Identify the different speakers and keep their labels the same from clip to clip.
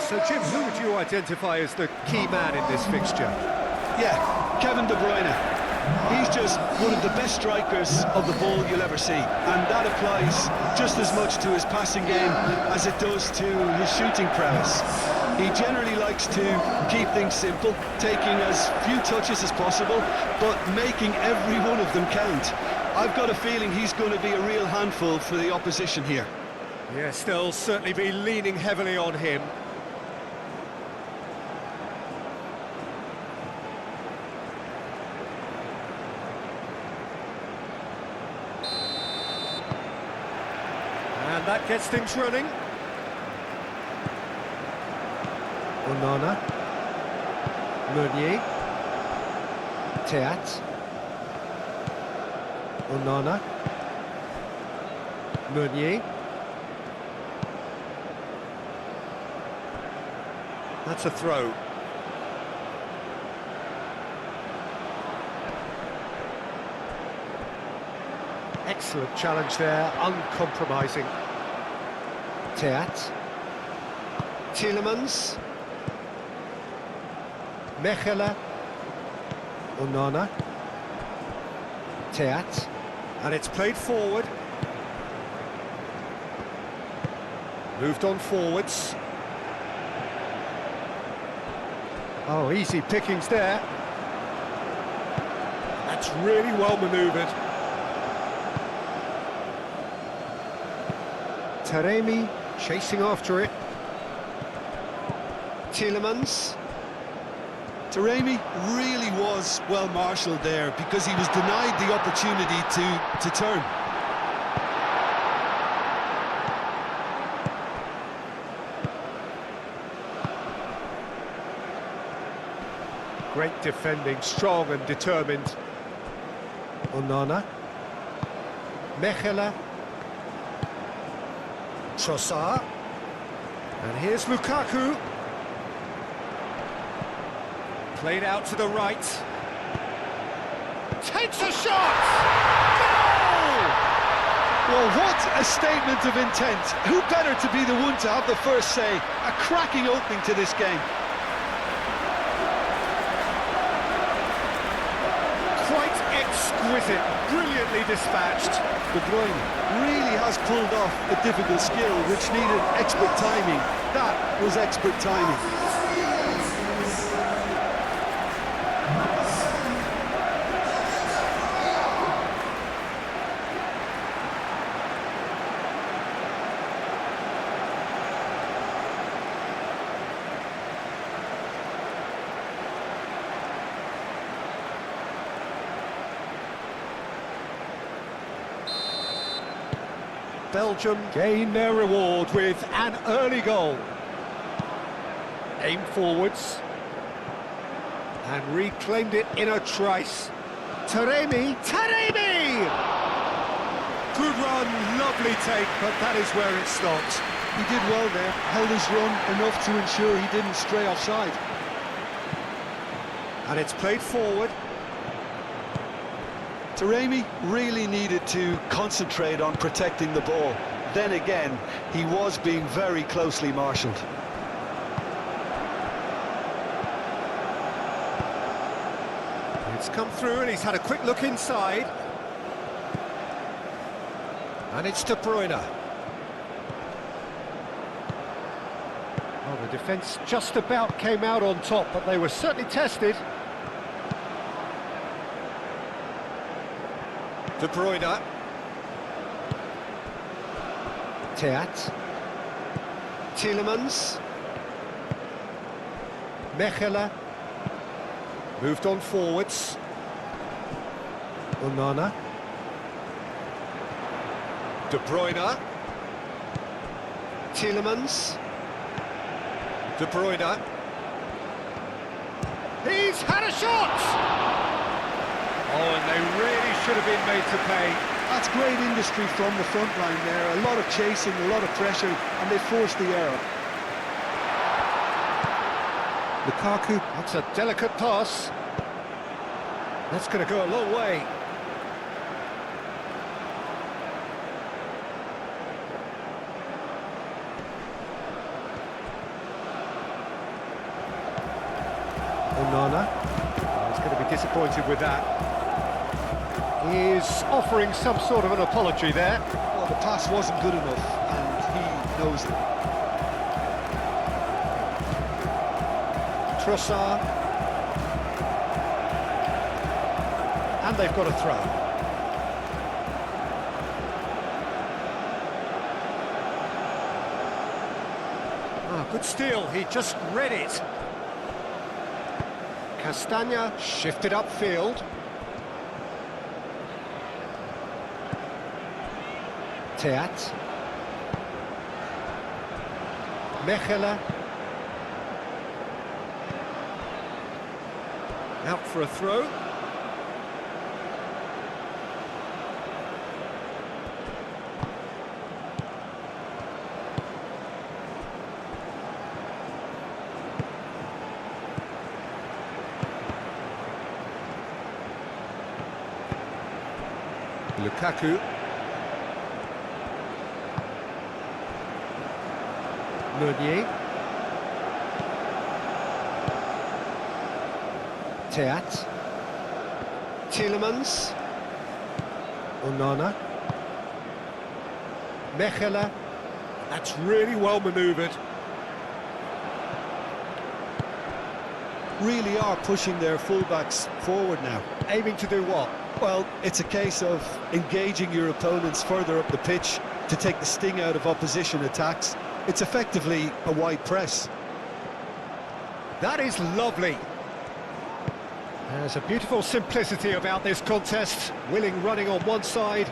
Speaker 1: So, Jim, who would you identify as the key man in this fixture?
Speaker 2: Yeah, Kevin De Bruyne. He's just one of the best strikers of the ball you'll ever see, and that applies just as much to his passing game as it does to his shooting prowess. He generally likes to keep things simple, taking as few touches as possible, but making every one of them count. I've got a feeling he's going to be a real handful for the opposition here.
Speaker 1: Yes, they'll certainly be leaning heavily on him. And that gets things running.
Speaker 3: Onana. Meunier. Theat. Onana. Meunier.
Speaker 1: That's a throw. Excellent challenge there, uncompromising.
Speaker 3: Theat. Tielemans. Mechelen. Onana. Theat.
Speaker 1: And it's played forward. Moved on forwards. Oh, easy pickings there. That's really well manoeuvred.
Speaker 3: Taremi
Speaker 1: Chasing after it.
Speaker 3: Tielemans.
Speaker 2: Taremi really was well marshalled there because he was denied the opportunity to turn.
Speaker 1: Great defending, strong and determined.
Speaker 3: Onana. Mechelen. Trossard.
Speaker 1: And here's Lukaku. Played out to the right. Takes a shot! Goal!
Speaker 2: Well, what a statement of intent. Who better to be the one to have the first say? A cracking opening to this game.
Speaker 1: Quite exquisite, brilliantly dispatched.
Speaker 2: De Bruyne really has pulled off a difficult skill which needed expert timing. That was expert timing.
Speaker 1: Belgium gain their reward with an early goal. Aimed forwards. And reclaimed it in a trice. Taremi! Taremi! Good run, lovely take, but that is where it stopped.
Speaker 2: He did well there, held his run enough to ensure he didn't stray offside.
Speaker 1: And it's played forward.
Speaker 2: Taremi really needed to concentrate on protecting the ball. Then again, he was being very closely marshalled.
Speaker 1: It's come through and he's had a quick look inside. And it's De Bruyne. Well, the defence just about came out on top, but they were certainly tested. De Bruyne.
Speaker 3: Theat. Tielemans. Mechelen.
Speaker 1: Moved on forwards.
Speaker 3: Onana.
Speaker 1: De Bruyne.
Speaker 3: Tielemans.
Speaker 1: De Bruyne. He's had a shot! Oh, and they really should have been made to pay.
Speaker 2: That's great industry from the front line there. A lot of chasing, a lot of pressure, and they forced the error.
Speaker 1: Lukaku, that's a delicate pass. That's going to go a long way.
Speaker 3: Onana.
Speaker 1: He's going to be disappointed with that. He is offering some sort of an apology there.
Speaker 2: Well, the pass wasn't good enough, and he knows it.
Speaker 3: Trossard. And they've got a throw.
Speaker 1: Good steal, he just read it. Castagna shifted upfield.
Speaker 3: Teat. Mechelen.
Speaker 1: Out for a throw. Lukaku.
Speaker 3: Meunier. Teat.
Speaker 1: Tielemans.
Speaker 3: Onana. Mechelen.
Speaker 1: That's really well manoeuvred.
Speaker 2: Really are pushing their fullbacks forward now.
Speaker 1: Aiming to do what?
Speaker 2: Well, it's a case of engaging your opponents further up the pitch to take the sting out of opposition attacks. It's effectively a wide press.
Speaker 1: That is lovely. There's a beautiful simplicity about this contest. Willing running on one side,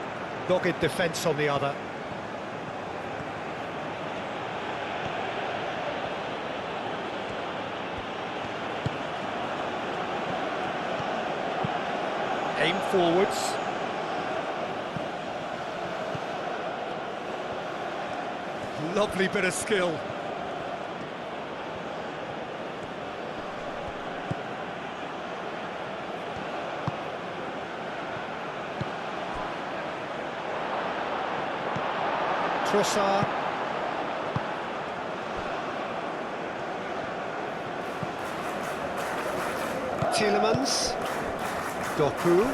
Speaker 1: dogged defence on the other. Aim forwards. Lovely bit of skill.
Speaker 3: Trossard.
Speaker 1: Tielemans. Doku.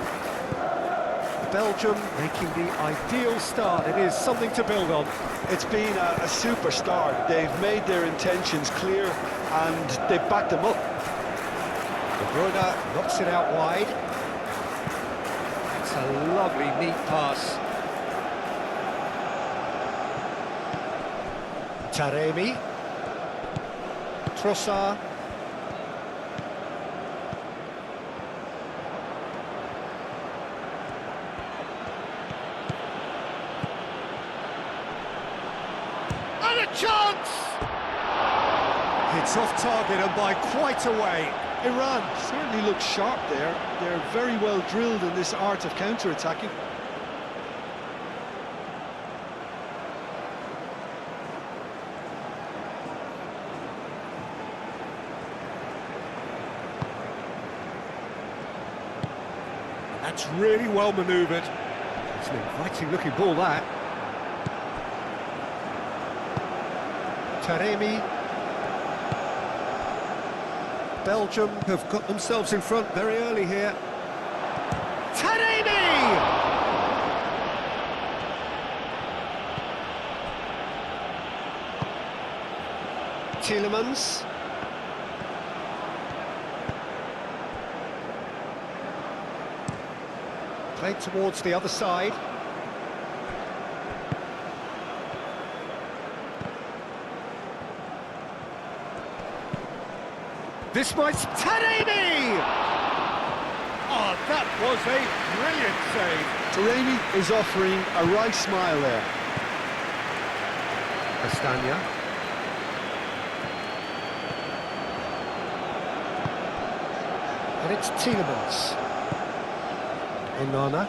Speaker 1: Belgium making the ideal start. It is something to build on.
Speaker 2: It's been a super start. They've made their intentions clear and they've backed them up.
Speaker 1: De Bruyne knocks it out wide. It's a lovely, neat pass.
Speaker 3: Taremi. Trossard.
Speaker 1: And a chance! It's off target and by quite a way.
Speaker 2: Iran certainly looks sharp there. They're very well drilled in this art of counter-attacking.
Speaker 1: That's really well manoeuvred. It's an inviting looking ball, that.
Speaker 3: Taremi.
Speaker 1: Belgium have got themselves in front very early here. Taremi! Tielemans. Played towards the other side. This might... Taremi! Oh, that was a brilliant save.
Speaker 2: Taremi is offering a right smile there.
Speaker 3: Castagna. And it's Tielemans. Onana.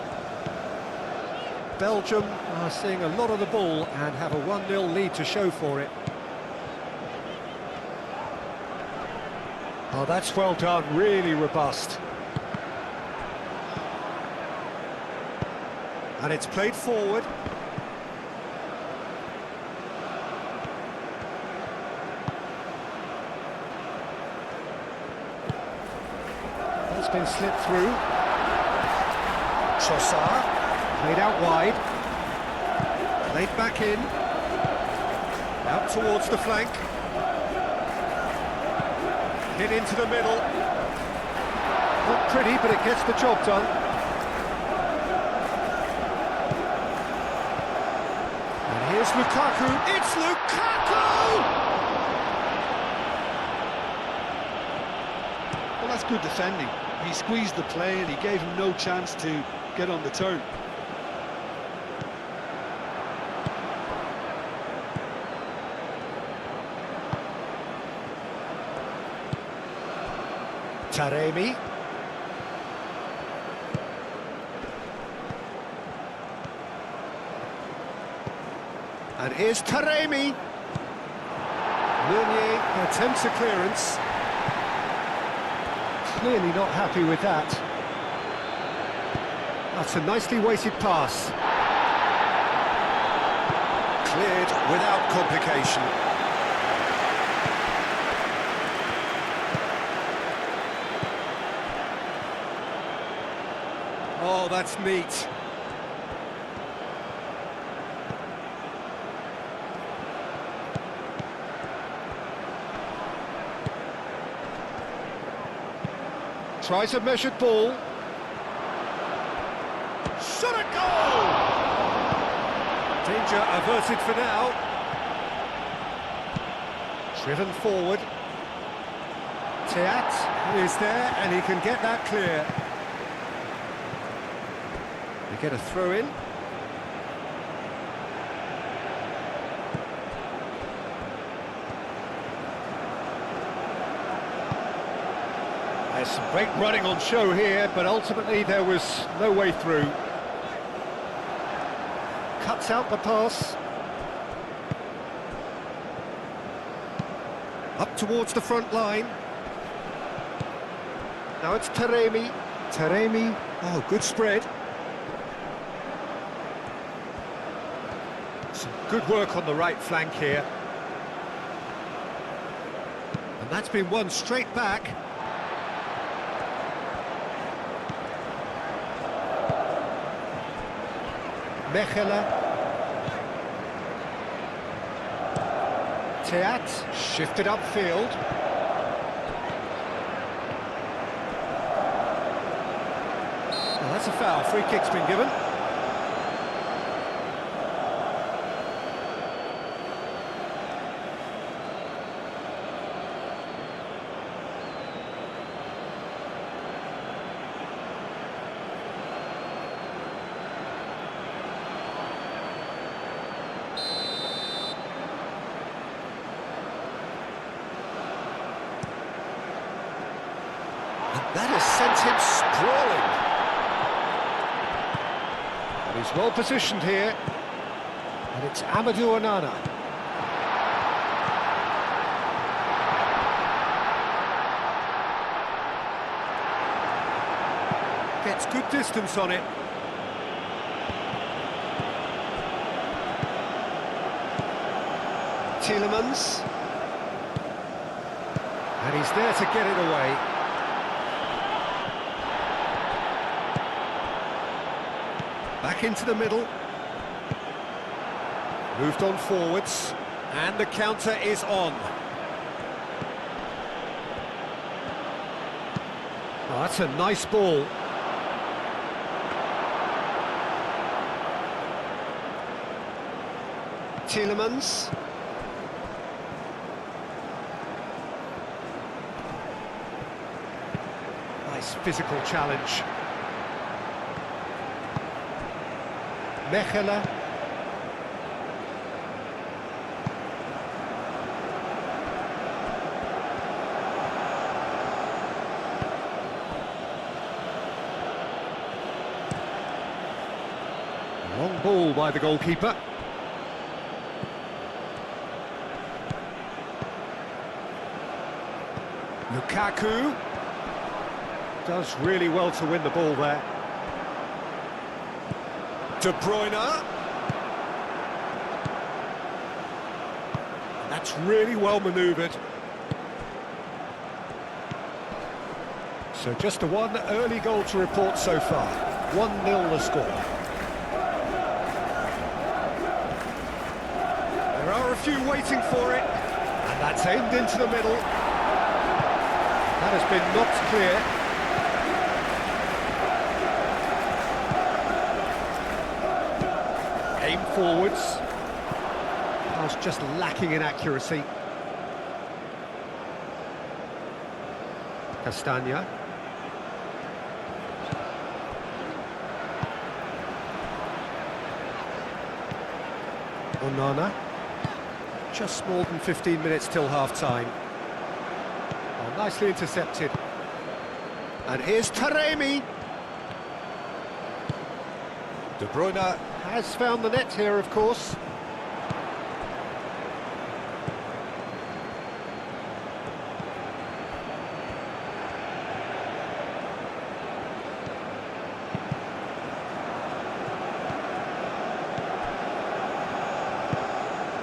Speaker 1: Belgium are seeing a lot of the ball and have a 1-0 lead to show for it. Oh, that's well done, really robust. And it's played forward.
Speaker 3: It's been slipped through. Trossard, played out wide.
Speaker 1: Played back in. Out towards the flank. Hit into the middle. Not pretty, but it gets the job done. And here's Lukaku. It's Lukaku!
Speaker 2: Well, that's good defending. He squeezed the play and he gave him no chance to get on the turn.
Speaker 3: Taremi.
Speaker 1: And here's Taremi. Meunier attempts a clearance.
Speaker 3: Clearly not happy with that.
Speaker 1: That's a nicely weighted pass. Cleared without complication. Oh, that's neat. Tries a measured ball. Shot a goal! Danger averted for now. Driven forward. Teat is there and he can get that clear. We get a throw in. There's some great running on show here, but ultimately there was no way through. Cuts out the pass. Up towards the front line. Now it's Taremi. Taremi, oh, good spread. Some good work on the right flank here. And that's been won straight back.
Speaker 3: Mechelen. Teat,
Speaker 1: Shifted upfield. Well, that's a foul. Free kick's been given. That has sent him sprawling. And he's well positioned here.
Speaker 3: and it's Amadou Onana.
Speaker 1: Gets good distance on it. Tielemans. And he's there to get it away. Back into the middle. Moved on forwards. And the counter is on. Oh, that's a nice ball. Tielemans. Nice physical challenge.
Speaker 3: Mechelen.
Speaker 1: Long ball by the goalkeeper. Lukaku does really well to win the ball there. De Bruyne. That's really well manoeuvred.
Speaker 3: So just the one early goal to report so far. 1-0 the score.
Speaker 1: There are a few waiting for it.
Speaker 3: And that's aimed into the middle. That has been knocked clear. Aim forwards. Pass just lacking in accuracy. Castagna. Onana. Just more than 15 minutes till half-time. Oh, nicely intercepted. And here's Taremi. De Bruyne has found the net here, of course.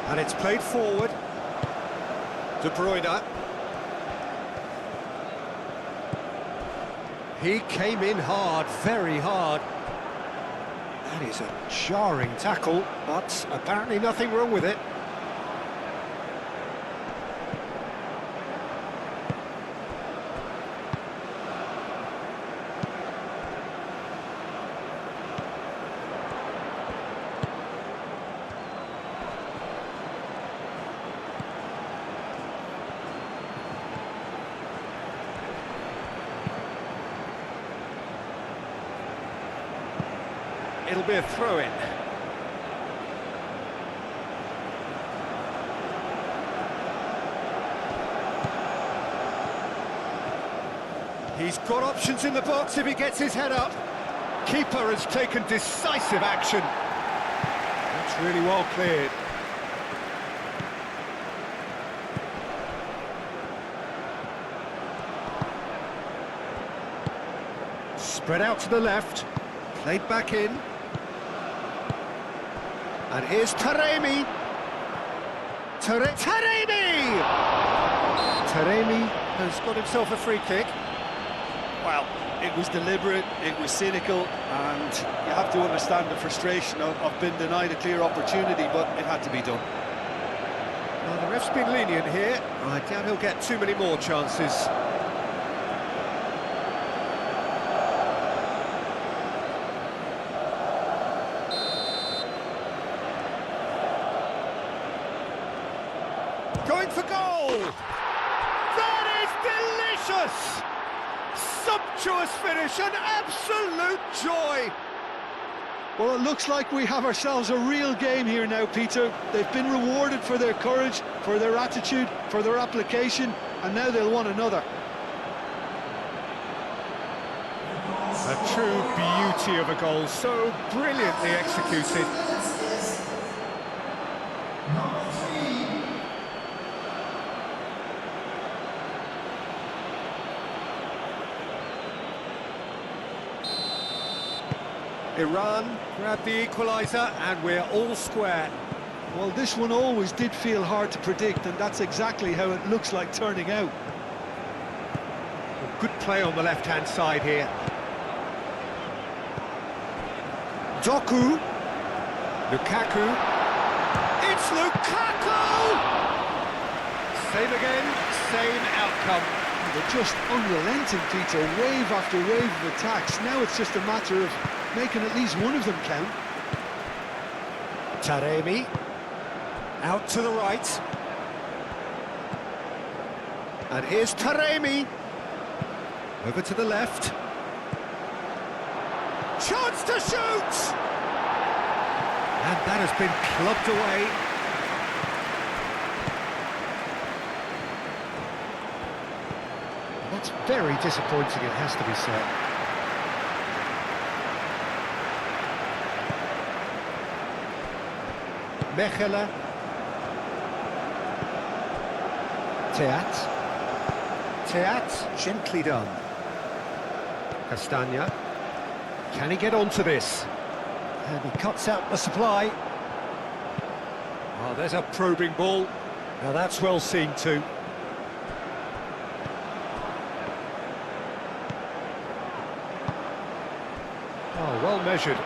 Speaker 3: And it's played forward. De Bruyne. He came in hard, very hard. That is a jarring tackle, but apparently nothing wrong with it. It'll be a throw-in. He's got options in the box if he gets his head up. Keeper has taken decisive action. That's really well cleared. Spread out to the left. Played back in. And here's Taremi. Taremi! Taremi has got himself a free kick.
Speaker 2: Well, it was deliberate, it was cynical, and you have to understand the frustration of being denied a clear opportunity, but it had to be done.
Speaker 3: Well, the ref's been lenient here. I doubt he'll get too many more chances. Going for goal! That is delicious! Sumptuous finish, an absolute joy!
Speaker 2: Well, it looks like we have ourselves a real game here now, Peter. They've been rewarded for their courage, for their attitude, for their application, and now they'll want another.
Speaker 3: A true beauty of a goal, so brilliantly executed. Iran grabbed the equaliser and we're all square.
Speaker 2: Well, this one always did feel hard to predict, and that's exactly how it looks like turning out.
Speaker 3: Good play on the left-hand side here. Doku. Lukaku. It's Lukaku! Same again, same outcome.
Speaker 2: They're just unrelenting, Peter, wave after wave of attacks. Now it's just a matter of making at least one of them count.
Speaker 3: Taremi. Out to the right. And here's Taremi. Over to the left. Chance to shoot! And that has been clubbed away. That's very disappointing, it has to be said. Mechelen. Teat, gently done. Castagna. Can he get onto this? And he cuts out the supply. Oh, there's a probing ball. Now that's well seen too.
Speaker 1: well measured.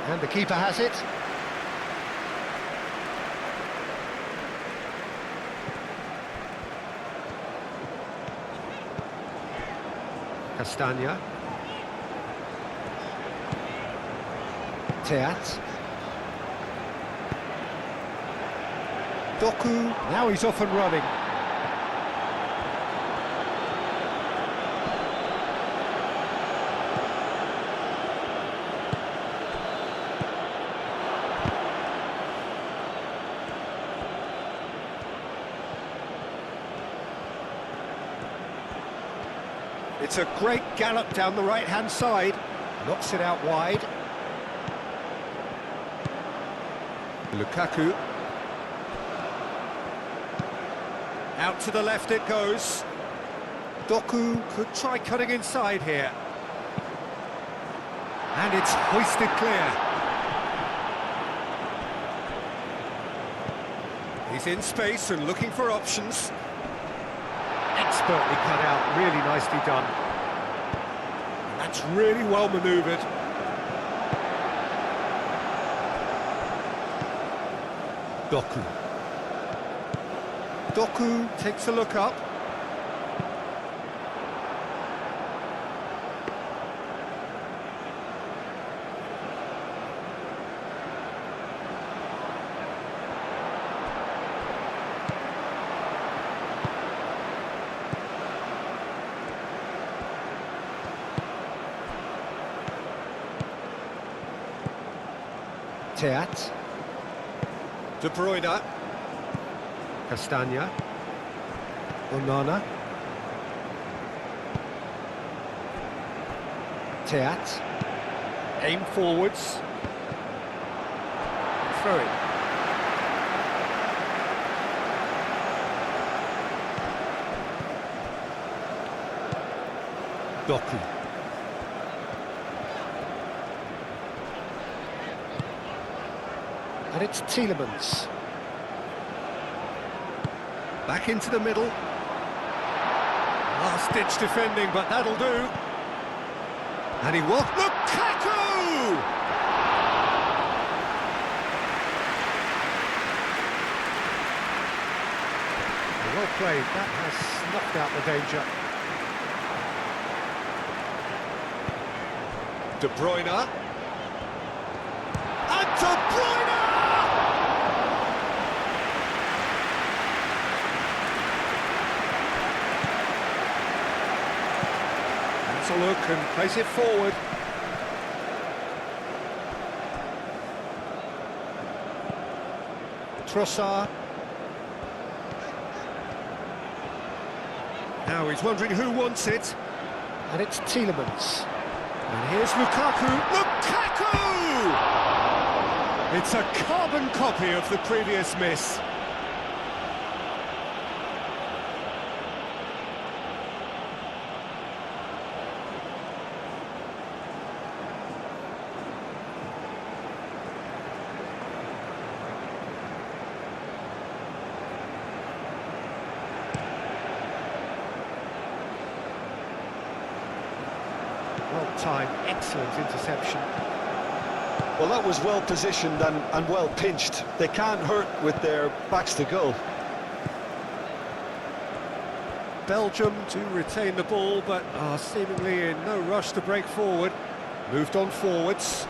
Speaker 1: And the keeper has it. Castagna. Teat. Doku. Now he's off and running. It's a great gallop down the right-hand side. Knocks it out wide. Lukaku. Out to the left it goes. Doku could try cutting inside here. And it's hoisted clear. He's in space and looking for options. Expertly cut out, really nicely done. And that's really well manoeuvred. Doku. Doku takes a look up. Teat. De Bruyne. Castagna. Onana. Teat. Aim forwards. Throw it. Doku. And it's Tielemans. Back into the middle. Last-ditch defending, but that'll do. And he walked. Lukaku! Well played. That has snuffed out the danger. De Bruyne. And De Bruyne! That's a look and plays it forward. Trossard. Now he's wondering who wants it. And it's Tielemans. And here's Lukaku. Lukaku! It's a carbon copy of the previous miss. Well-timed, excellent interception.
Speaker 2: Well, that was well positioned and well pinched. They can't hurt with their backs to goal.
Speaker 1: Belgium to retain the ball, but are seemingly in no rush to break forward. Moved on forwards.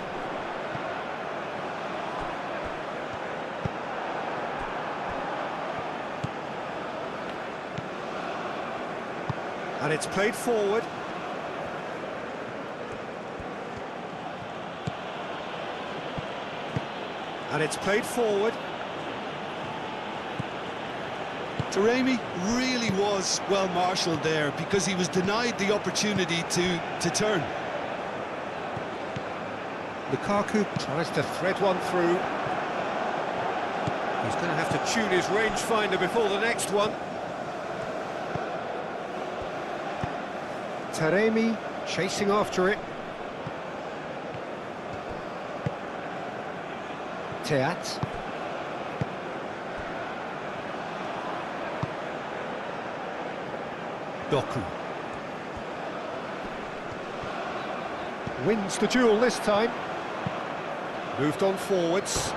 Speaker 1: And it's played forward. And it's played forward.
Speaker 2: Taremi really was well marshalled there because he was denied the opportunity to turn.
Speaker 1: Lukaku tries to thread one through. He's going to have to tune his rangefinder before the next one. Taremi chasing after it. Teat. Doku. Wins the duel this time. Moved on forwards.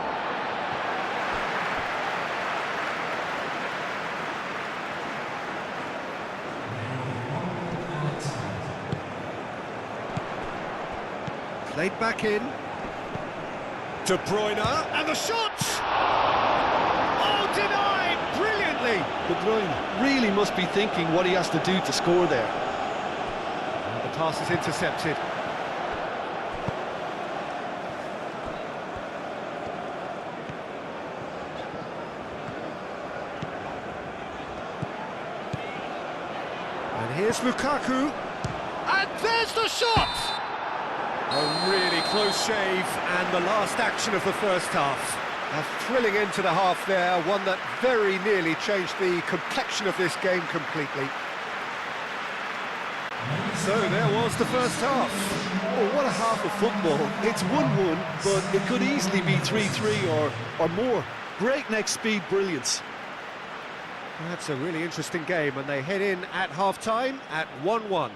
Speaker 1: Played back in. De Bruyne, and the shot! Oh, denied brilliantly!
Speaker 2: De Bruyne really must be thinking what he has to do to score there.
Speaker 1: And the pass is intercepted. And here's Lukaku. And there's the shot! A really close shave, and the last action of the first half. A thrilling end to the half there, one that very nearly changed the complexion of this game completely. So there was the first half.
Speaker 2: Oh, what a half of football. It's 1-1, but it could easily be 3-3 or more. Breakneck speed brilliance.
Speaker 1: That's a really interesting game, and they head in at half-time at 1-1.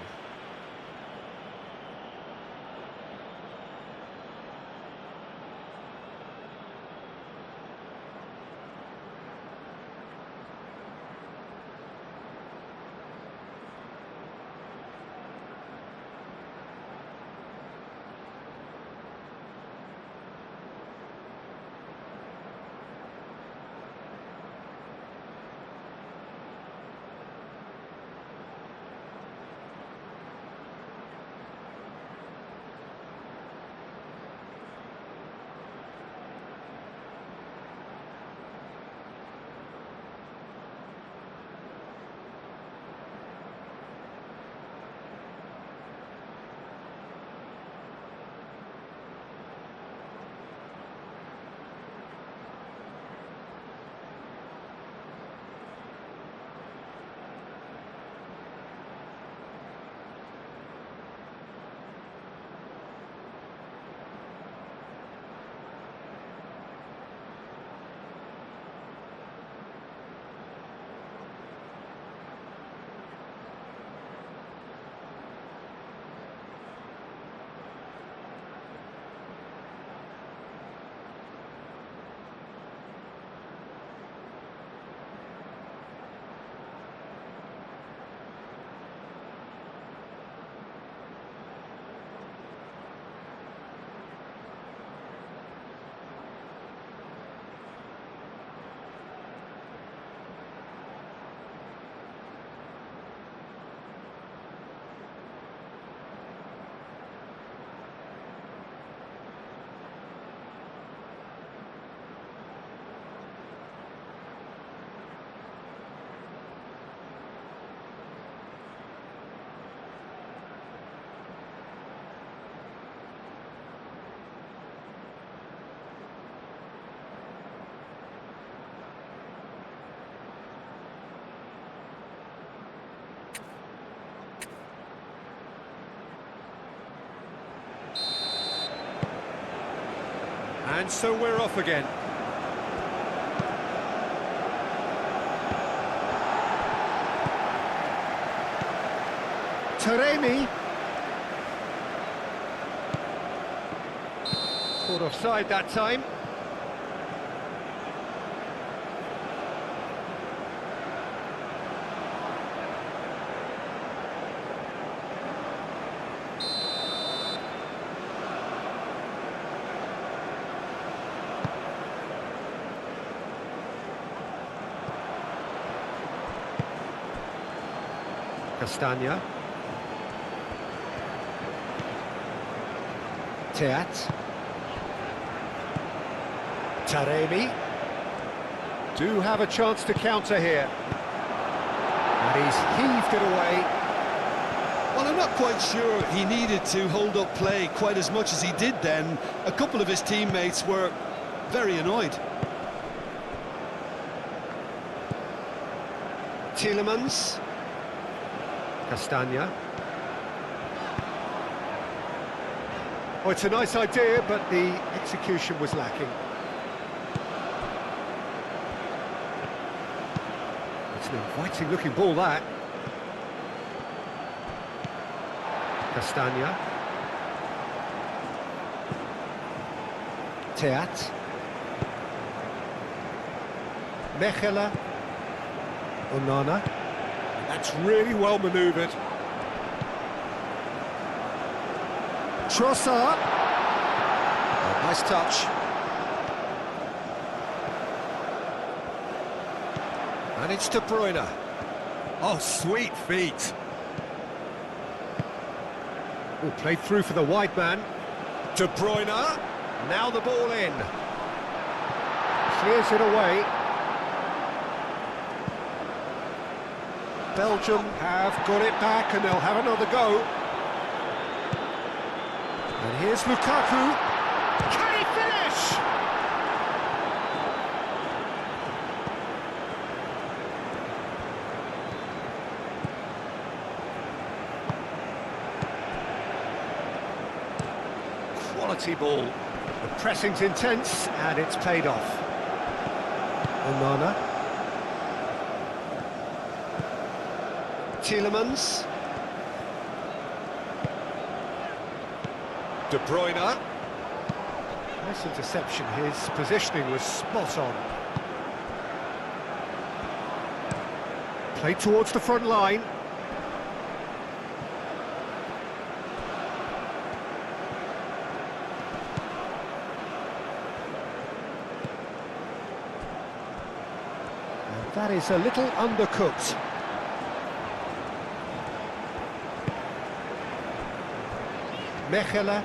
Speaker 1: And so we're off again. Taremi. Caught offside that time. Castagna. Teat. Taremi. Do have a chance to counter here. And he's heaved it away.
Speaker 2: Well, I'm not quite sure he needed to hold up play quite as much as he did then. A couple of his teammates were very annoyed.
Speaker 1: Tielemans. Castagna. Oh, it's a nice idea, but the execution was lacking. It's an inviting-looking ball, that. Castagna. Teat. Mechelen. Onana. That's really well manoeuvred. Trossard. Oh, nice touch. And it's De Bruyne. Oh, sweet feet. Oh, played through for the wide man. De Bruyne. Now the ball in. Clears it away. Belgium have got it back and they'll have another go. And here's Lukaku. Can he finish? Quality ball. The pressing's intense and it's paid off. Onana. Tielemans. De Bruyne. Nice interception, his positioning was spot on. Played towards the front line. And that is a little undercooked. Mechelen.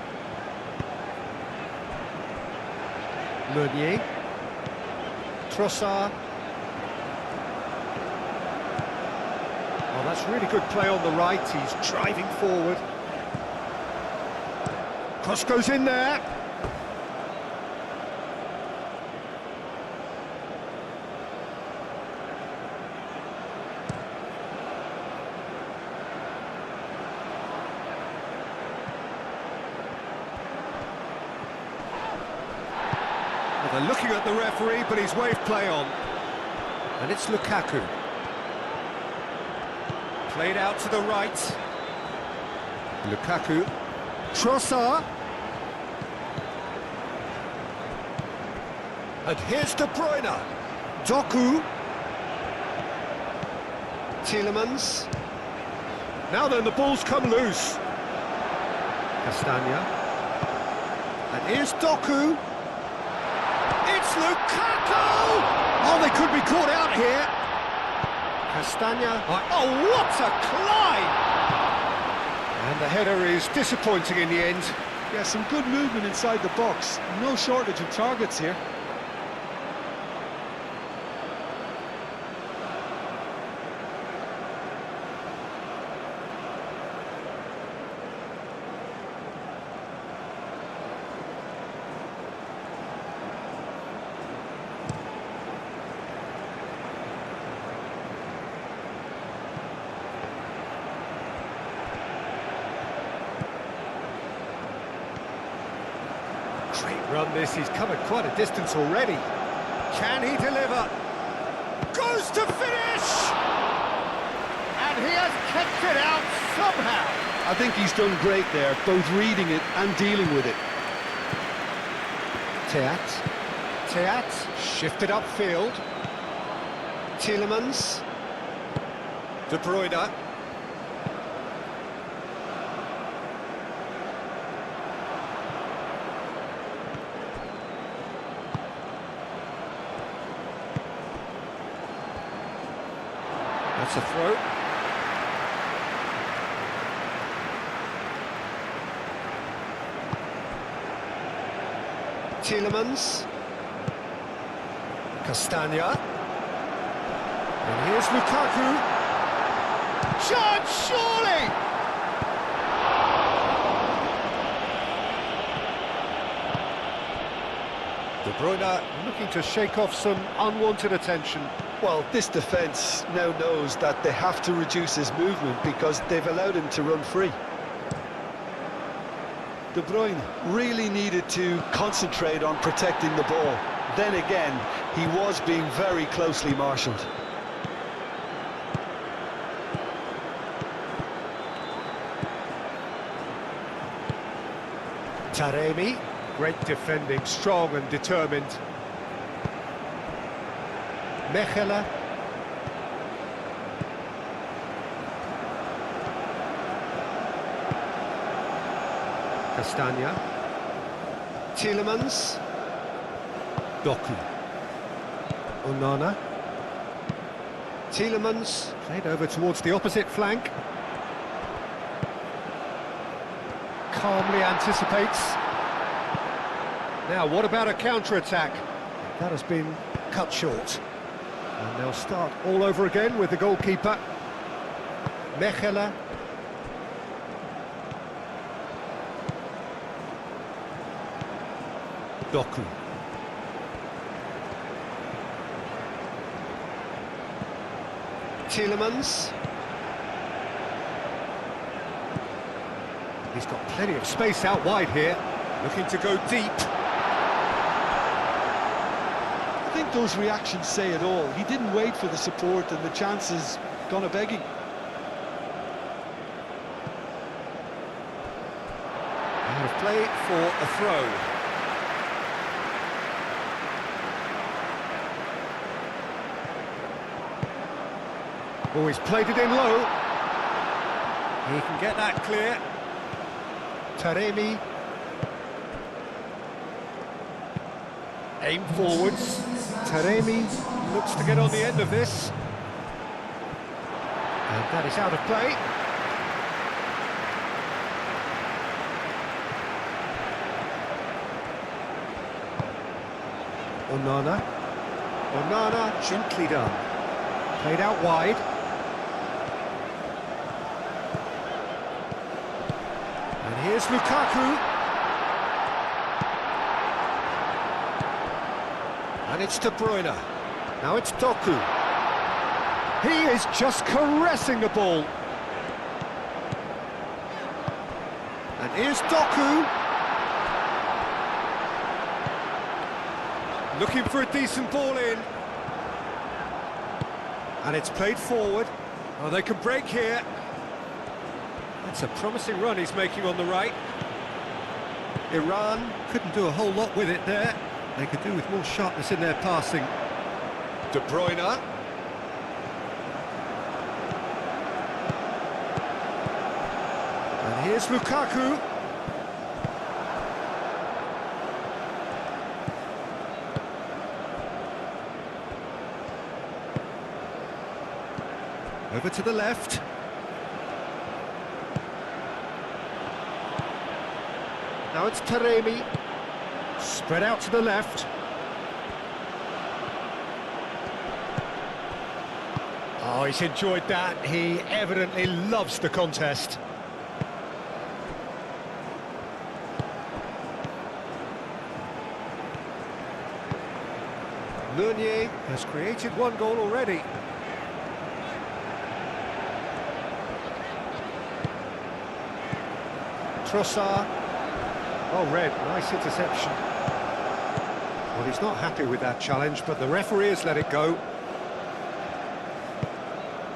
Speaker 1: Meunier. Trossard. Oh, that's really good play on the right. He's driving forward. Cross goes in there. They're looking at the referee, but he's waved play on. And it's Lukaku. Played out to the right. Lukaku. Trossard. And here's De Bruyne. Doku. Tielemans. Now then, the ball's come loose. Castagna. And here's Doku. It's Lukaku! Oh, they could be caught out here. Castagna. Oh, what a climb! And the header is disappointing in the end.
Speaker 2: Yeah, some good movement inside the box. No shortage of targets here.
Speaker 1: Great run this, he's covered quite a distance already. Can he deliver? Goes to finish! And he has kept it out somehow.
Speaker 2: I think he's done great there, both reading it and dealing with it.
Speaker 1: Teat shifted upfield. Tielemans. De Bruyne. That's a throw. Tielemans. Castagna. And here's Lukaku. Chance, surely! De Bruyne looking to shake off some unwanted attention.
Speaker 2: Well, this defence now knows that they have to reduce his movement because they've allowed him to run free. De Bruyne really needed to concentrate on protecting the ball. Then again, he was being very closely marshalled.
Speaker 1: Taremi. Great defending, strong and determined. Mechela. Castagna. Tielemans. Doku. Onana. Tielemans played over towards the opposite flank. Calmly anticipates. Now, what about a counter-attack? That has been cut short. And they'll start all over again with the goalkeeper. Mechela. Doku. Tielemans. He's got plenty of space out wide here, looking to go deep.
Speaker 2: I think those reactions say it all. He didn't wait for the support and the chances gone a-begging.
Speaker 1: Out of play for a throw. Oh, he's played it in low. He can get that clear. Taremi. Aim forwards. Taremi looks to get on the end of this. And that is out of play. Onana. Onana, gently done. Played out wide. And here's Lukaku. And it's De Bruyne. Now it's Doku. He is just caressing the ball. And here's Doku. Looking for a decent ball in. And it's played forward. Oh, they can break here. That's a promising run he's making on the right. Iran couldn't do a whole lot with it there. They could do with more sharpness in their passing. De Bruyne. And here's Lukaku. Over to the left. Now it's Taremi. Spread out to the left. Oh, he's enjoyed that. He evidently loves the contest. Meunier has created one goal already. Trossard. Oh, red, nice interception. Well, he's not happy with that challenge, but the referee has let it go.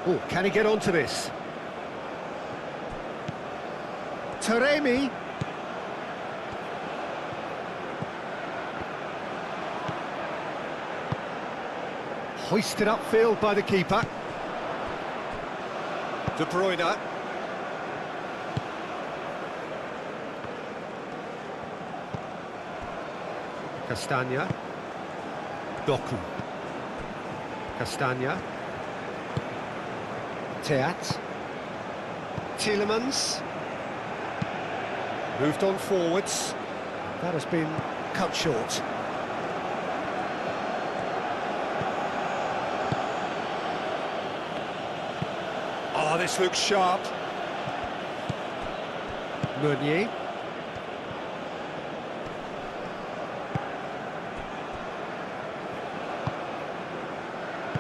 Speaker 1: Oh, can he get onto this? Taremi. Hoisted upfield by the keeper. De Bruyne. Castagna. Doku. Castagna. Teat. Tielemans. Moved on forwards. That has been cut short. Oh, this looks sharp. Meunier.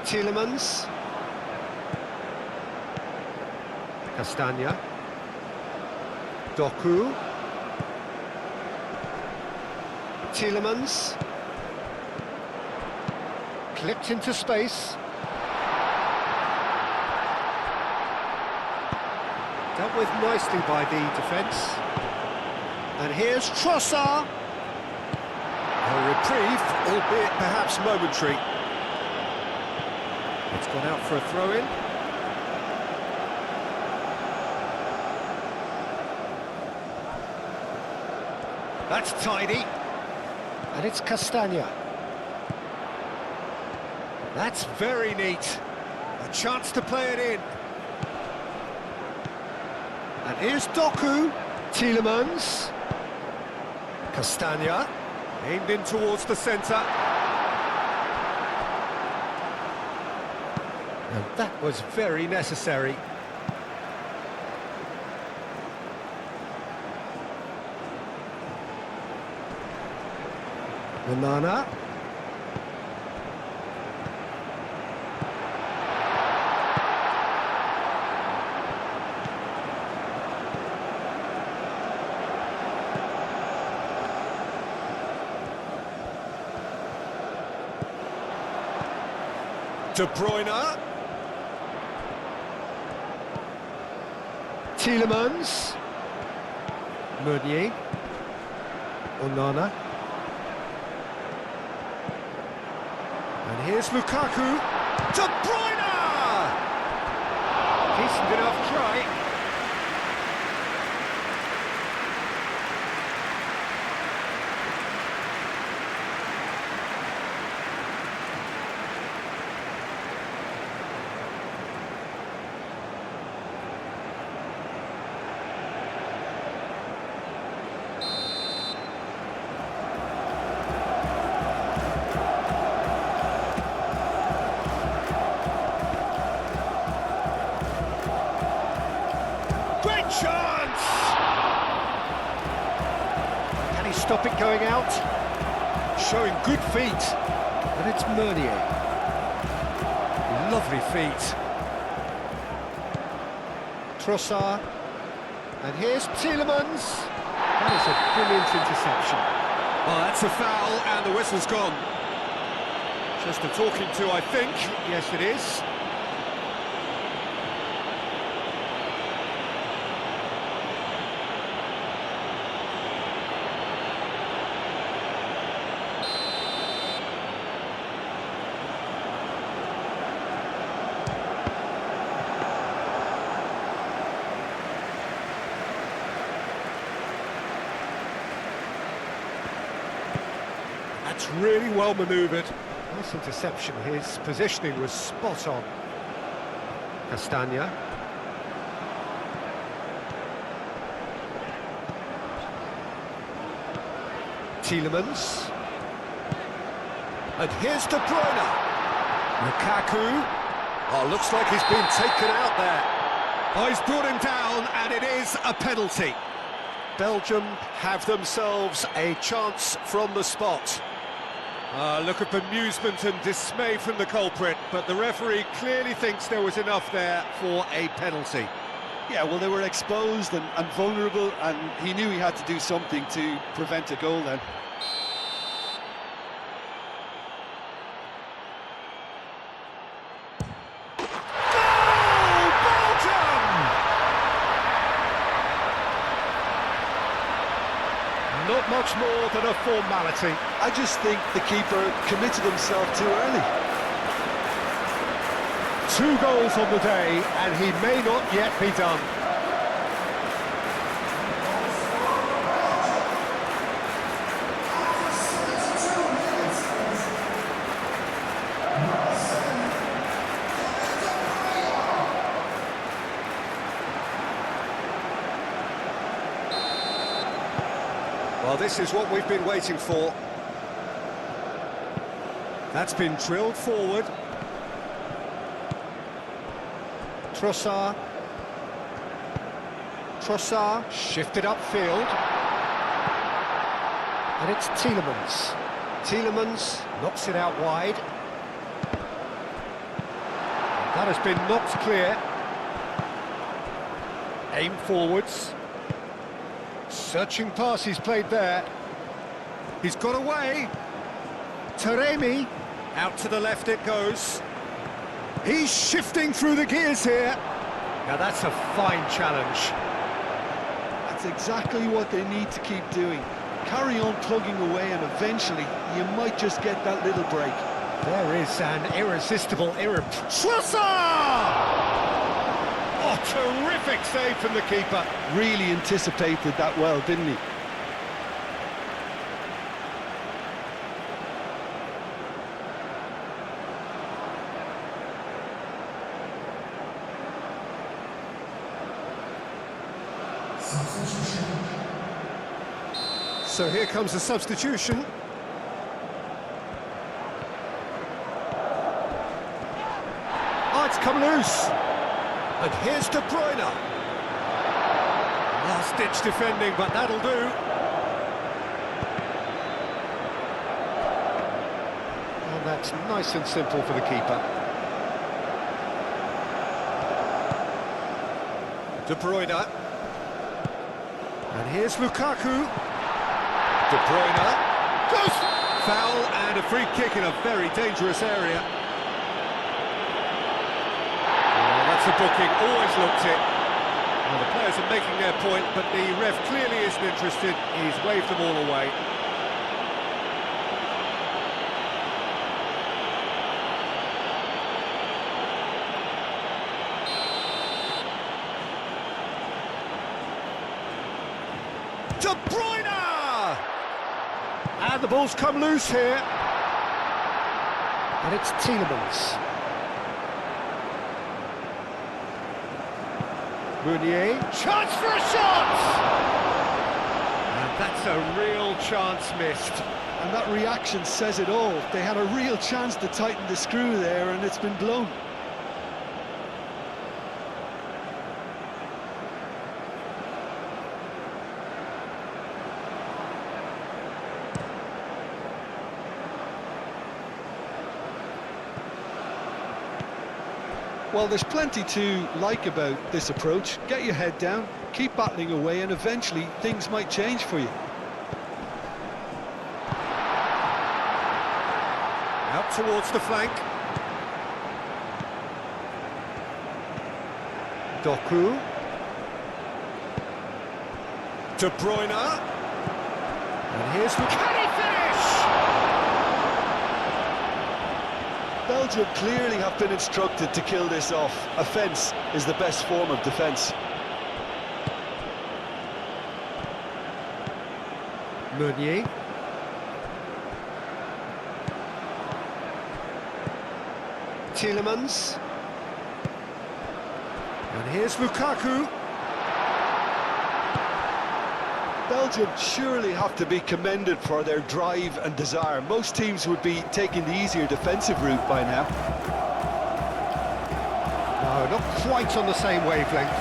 Speaker 1: Tielemans. Castagna. Doku. Tielemans. Clipped into space. Dealt with nicely by the defence. And here's Trossard.
Speaker 3: A reprieve, albeit perhaps momentary. It's gone out for a throw-in. That's tidy. And it's Castagna. That's very neat. A chance to play it in. And here's Doku. Tielemans. Castagna. Aimed in towards the centre. And that was very necessary. Banana. De Bruyne. Tielemans. Meunier. Onana. And here's Lukaku. De Bruyne! Decent enough try. Chance! Can he stop it going out? Showing good feet. And it's Meunier. Lovely feet. Trossard. And here's Tielemans. That is a brilliant interception. Well, that's a foul and the whistle's gone. Just a talking to, I think. Yes, it is. That's really well manoeuvred. Nice interception. His positioning was spot on. Castagna. Tielemans. And here's De Bruyne. Lukaku. Oh, looks like he's been taken out there. Oh, he's brought him down, and it is a penalty. Belgium have themselves a chance from the spot. Look at bemusement and dismay from the culprit, but the referee clearly thinks there was enough there for a penalty.
Speaker 2: Yeah, well, they were exposed and vulnerable, and he knew he had to do something to prevent a goal then.
Speaker 3: Not much more than a formality.
Speaker 2: I just think the keeper committed himself too early.
Speaker 3: 2 goals on the day, and he may not yet be done. Well, this is what we've been waiting for. That's been drilled forward. Trossard. Trossard shifted upfield. And it's Tielemans. Tielemans knocks it out wide. That has been knocked clear. Aim forwards. Searching pass he's played there. He's got away. Taremi. Out to the left it goes. He's shifting through the gears here. Now that's a fine challenge.
Speaker 2: That's exactly what they need to keep doing. Carry on plugging away and eventually you might just get that little break.
Speaker 1: There is an irresistible Trossard! Oh, terrific save from the keeper.
Speaker 2: Really anticipated that well, didn't he?
Speaker 3: So here comes the substitution. Oh, it's come loose. And here's De Bruyne.
Speaker 1: Last-ditch defending, but that'll do.
Speaker 3: And that's nice and simple for the keeper. De Bruyne.
Speaker 1: And here's Lukaku.
Speaker 3: De Bruyne.
Speaker 1: Goes! Foul and a free kick in a very dangerous area. Oh, that's a booking, always looked it. Well, the players are making their point, but the ref clearly isn't interested. He's waved them all away. De Bruyne! And the ball's come loose here.
Speaker 3: And it's Tielemans.
Speaker 1: Meunier, chance for a shot! And that's a real chance missed.
Speaker 2: And that reaction says it all. They had a real chance to tighten the screw there and it's been blown. Well, there's plenty to like about this approach. Get your head down, keep battling away, and eventually things might change for you.
Speaker 1: Out towards the flank. Doku. De Bruyne. And here's the... Can he finish?
Speaker 2: Belgium clearly have been instructed to kill this off. Offence is the best form of defence.
Speaker 1: Meunier.
Speaker 3: Tielemans.
Speaker 1: And here's Lukaku.
Speaker 2: Belgium surely have to be commended for their drive and desire. Most teams would be taking the easier defensive route by now.
Speaker 3: No, not quite on the same wavelength.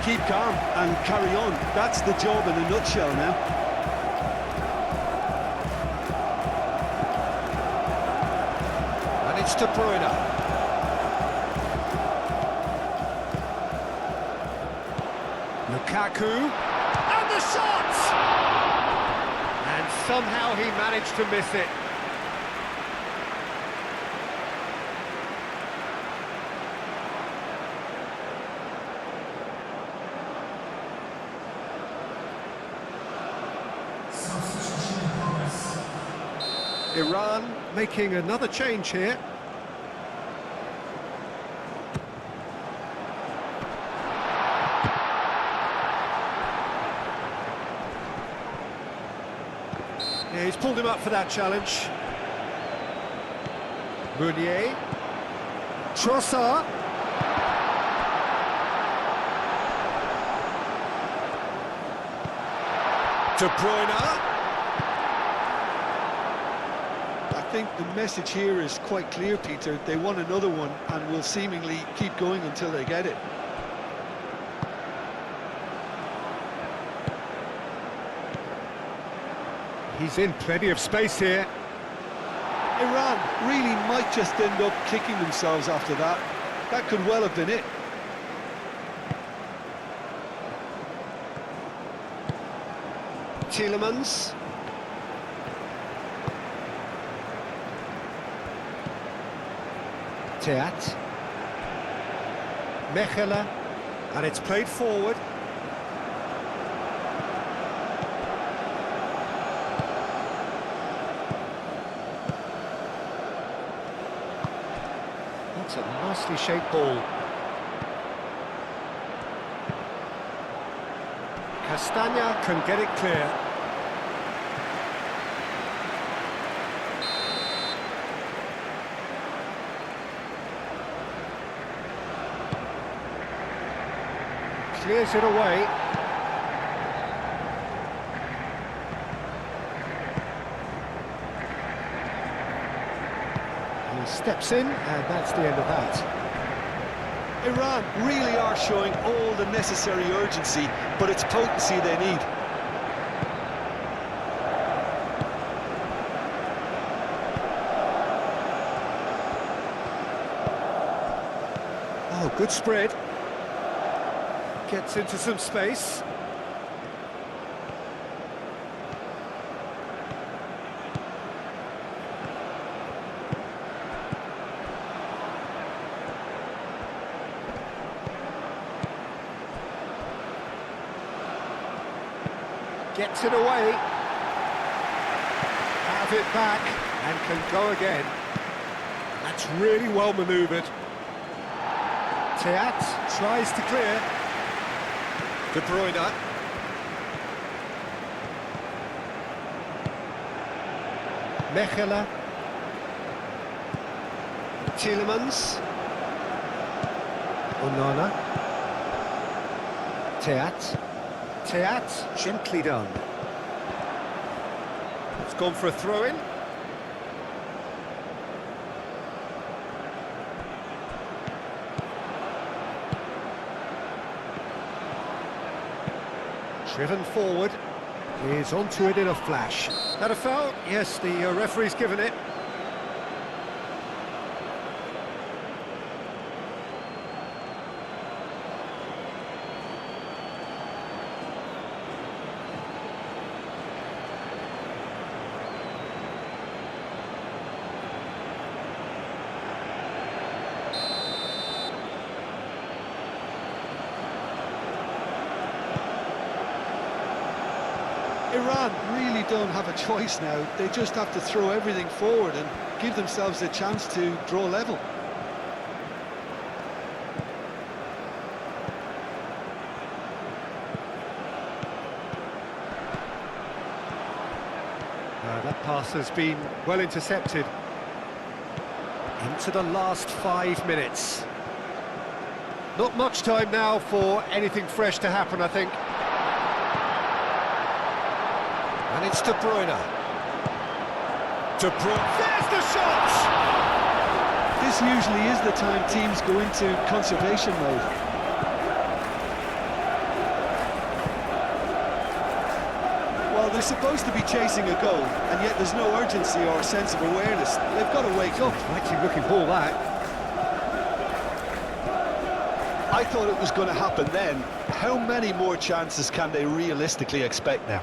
Speaker 2: Keep calm and carry on. That's the job in a nutshell now.
Speaker 3: And it's De Bruyne.
Speaker 1: Lukaku. And the shot! And somehow he managed to miss it.
Speaker 3: Iran making another change here.
Speaker 1: Yeah, he's pulled him up for that challenge. Meunier. Trossard. De Bruyne.
Speaker 2: I think the message here is quite clear, Peter. They want another one and will seemingly keep going until they get it.
Speaker 1: He's in plenty of space here.
Speaker 2: Iran really might just end up kicking themselves after that. That could well have been it.
Speaker 3: Tielemans.
Speaker 1: Teat. Mechelen. And it's played forward. nicely shaped ball. Castagna can get it clear. Clears it away. He steps in, and that's the end of that.
Speaker 2: Iran really are showing all the necessary urgency, but it's potency they need.
Speaker 1: Oh, good spread. Gets into some space. Gets it away. Have it back and can go again. That's really well manoeuvred. Teat tries to clear. De Bruyne. Mechelen. Tielemans. Onana. Teat. Teat, gently done. It's gone for a throw-in. Driven forward, is onto it in a flash. That a foul? Yes, the referee's given it.
Speaker 2: Iran really don't have a choice now. They just have to throw everything forward and give themselves a chance to draw level.
Speaker 1: That pass has been well intercepted. Into the last 5 minutes. Not much time now for anything fresh to happen, I think. And it's De Bruyne. De Bruyne. There's the shot!
Speaker 2: This usually is the time teams go into conservation mode. Well, they're supposed to be chasing a goal, and yet there's no urgency or sense of awareness. They've got to wake up.
Speaker 1: Mighty looking ball, that.
Speaker 2: I thought it was going to happen then. How many more chances can they realistically expect now?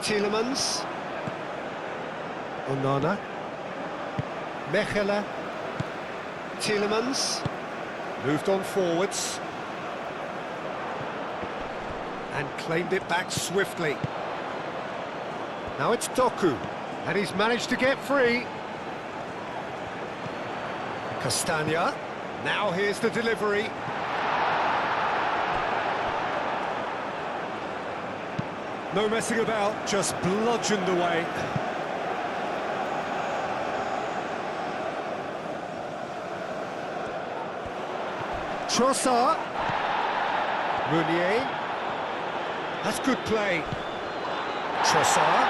Speaker 1: Tielemans. Onana. Mechelen. Tielemans. Moved on forwards. And claimed it back swiftly. Now it's Doku. And he's managed to get free. Castagna. Now here's the delivery. No messing about, just bludgeoned away. Trossard. Meunier. That's good play. Trossard.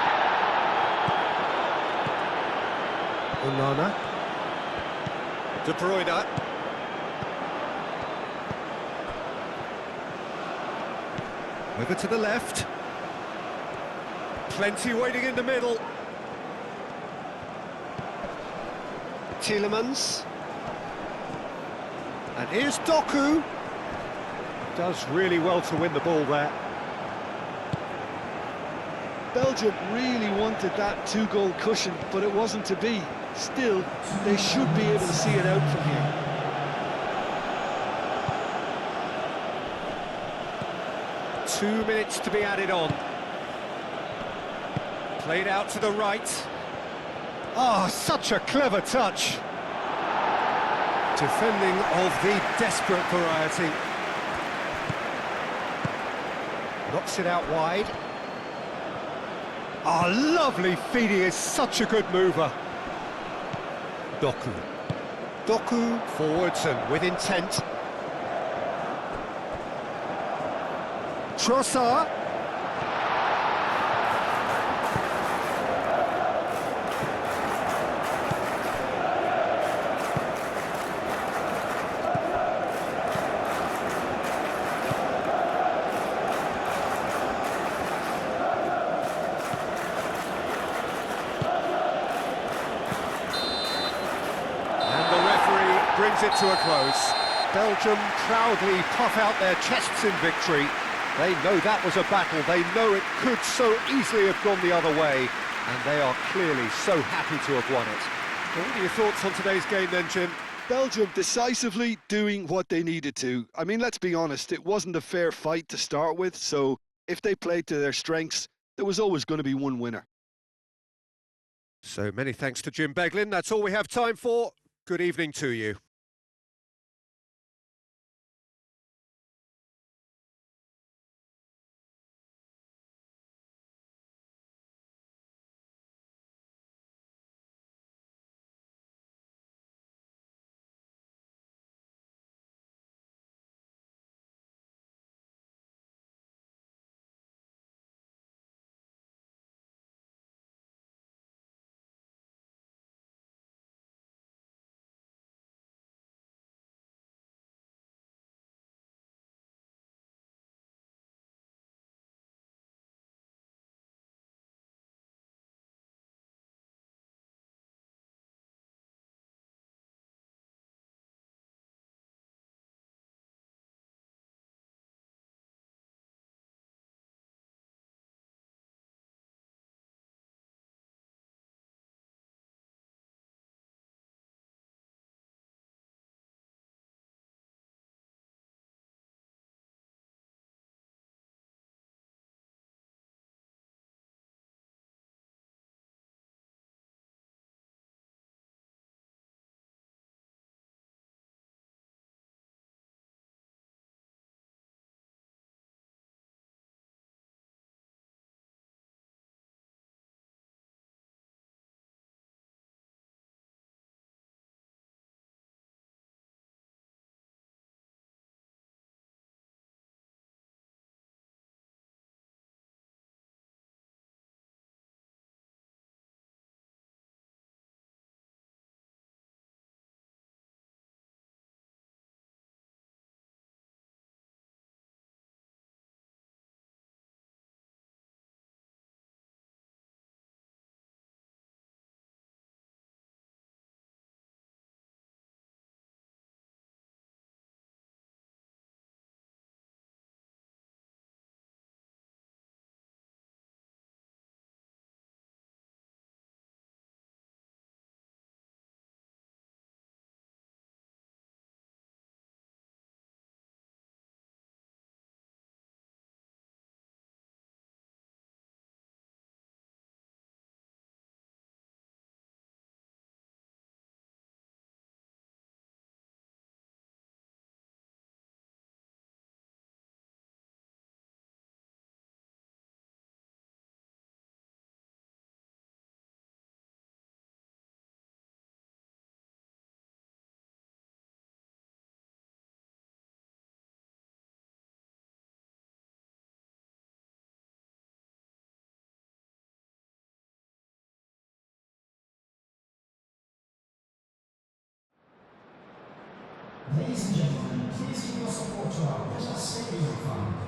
Speaker 1: Onana. De Bruyne. Over to the left. Plenty waiting in the middle. Tielemans. And here's Doku. Does really well to win the ball there.
Speaker 2: Belgium really wanted that two-goal cushion, but it wasn't to be. Still, they should be able to see it out from here.
Speaker 1: Two minutes to be added on. Played out to the right. Oh, such a clever touch. Defending of the desperate variety. Knocks it out wide. Oh, lovely feed, he is such a good mover. Doku. Doku forwards and with intent. Trossard. Brings it to a close. Belgium proudly puff out their chests in victory. They know that was a battle. They know it could so easily have gone the other way. And they are clearly so happy to have won it. Well, what are your thoughts on today's game then, Jim?
Speaker 2: Belgium decisively doing what they needed to. I mean, let's be honest, it wasn't a fair fight to start with, so if they played to their strengths, there was always going to be one winner.
Speaker 1: So many thanks to Jim Beglin. That's all we have time for. Good evening to you.
Speaker 4: Ladies and gentlemen, please give your support to our Leisure Stadium Fund.